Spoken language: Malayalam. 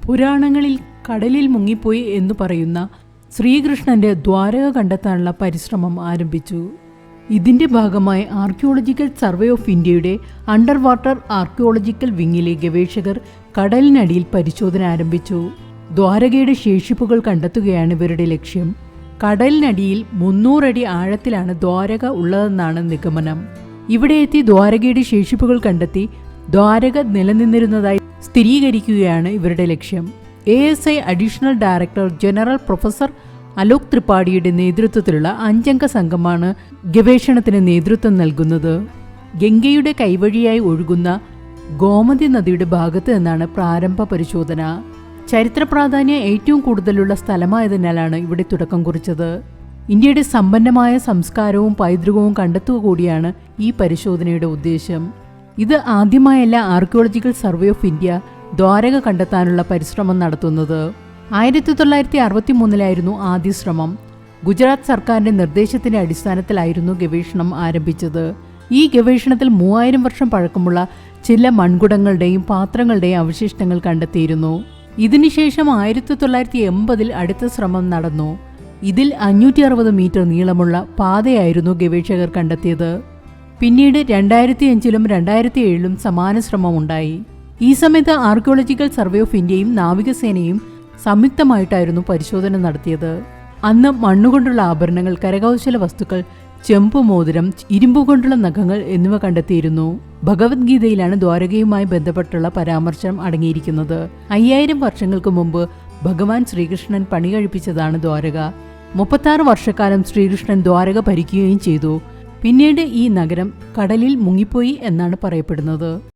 പുരാണങ്ങളിൽ കടലിൽ മുങ്ങിപ്പോയി എന്നു പറയുന്ന ശ്രീകൃഷ്ണന്റെ ദ്വാരക കണ്ടെത്താനുള്ള പരിശ്രമം ആരംഭിച്ചു. ഇതിന്റെ ഭാഗമായി ആർക്കിയോളജിക്കൽ സർവേ ഓഫ് ഇന്ത്യയുടെ അണ്ടർ വാട്ടർ ആർക്കിയോളജിക്കൽ വിങ്ങിലെ ഗവേഷകർ കടലിനടിയിൽ പരിശോധന ആരംഭിച്ചു. ദ്വാരകയുടെ ശേഷിപ്പുകൾ കണ്ടെത്തുകയാണ് ഇവരുടെ ലക്ഷ്യം. കടലിനടിയിൽ 300 അടി ആഴത്തിലാണ് ദ്വാരക ഉള്ളതെന്നാണ് നിഗമനം. ഇവിടെ എത്തി ദ്വാരകയുടെ ശേഷിപ്പുകൾ കണ്ടെത്തി ദ്വാരക നിലനിന്നിരുന്നതായി സ്ഥിരീകരിക്കുകയാണ് ഇവരുടെ ലക്ഷ്യം. ASI additional director general professor Alok ത്രിപാഠിയുടെ നേതൃത്വത്തിലുള്ള 5-അംഗ സംഘമാണ് ഗവേഷണത്തിന് നേതൃത്വം നൽകുന്നത്. ഗംഗയുടെ കൈവഴിയായി ഒഴുകുന്ന ഗോമതി നദിയുടെ ഭാഗത്ത് നിന്നാണ് പ്രാരംഭ പരിശോധന. ചരിത്ര പ്രാധാന്യം ഏറ്റവും കൂടുതലുള്ള സ്ഥലമായതിനാലാണ് ഇവിടെ തുടക്കം കുറിച്ചത്. ഇന്ത്യയുടെ സമ്പന്നമായ സംസ്കാരവും പൈതൃകവും കണ്ടെത്തുക കൂടിയാണ് ഈ പരിശോധനയുടെ ഉദ്ദേശം. ഇത് ആദ്യമായല്ല archaeological survey of India Dwarka കണ്ടെത്താനുള്ള പരിശ്രമം നടത്തുന്നത്. 1963 ആദ്യ ശ്രമം. ഗുജറാത്ത് സർക്കാരിന്റെ നിർദ്ദേശത്തിന്റെ അടിസ്ഥാനത്തിലായിരുന്നു ഗവേഷണം ആരംഭിച്ചത്. ഈ ഗവേഷണത്തിൽ 3000 വർഷം പഴക്കമുള്ള ചില മൺകുടങ്ങളുടെയും പാത്രങ്ങളുടെയും അവശിഷ്ടങ്ങൾ കണ്ടെത്തിയിരുന്നു. ഇതിനുശേഷം 1980 അടുത്ത ശ്രമം നടന്നു. ഇതിൽ 560 മീറ്റർ നീളമുള്ള പാതയായിരുന്നു ഗവേഷകർ കണ്ടെത്തിയത്. പിന്നീട് 2005 2007 സമാന ശ്രമമുണ്ടായി. ഈ സമയത്ത് ആർക്കിയോളജിക്കൽ സർവേ ഓഫ് ഇന്ത്യയും നാവികസേനയും സംയുക്തമായിട്ടായിരുന്നു പരിശോധന നടത്തിയത്. അന്ന് മണ്ണുകൊണ്ടുള്ള ആഭരണങ്ങൾ, കരകൗശല വസ്തുക്കൾ, ചെമ്പു മോതിരം, ഇരുമ്പുകൊണ്ടുള്ള നഖങ്ങൾ എന്നിവ കണ്ടെത്തിയിരുന്നു. ഭഗവത്ഗീതയിലാണ് ദ്വാരകയുമായി ബന്ധപ്പെട്ടുള്ള പരാമർശം അടങ്ങിയിരിക്കുന്നത്. 5000 വർഷങ്ങൾക്ക് മുമ്പ് ഭഗവാൻ ശ്രീകൃഷ്ണൻ പണി കഴിപ്പിച്ചതാണ് ദ്വാരക. 36 വർഷക്കാലം ശ്രീകൃഷ്ണൻ ദ്വാരക ഭരിക്കുകയും ചെയ്തു. പിന്നീട് ഈ നഗരം കടലിൽ മുങ്ങിപ്പോയി എന്നാണ് പറയപ്പെടുന്നത്.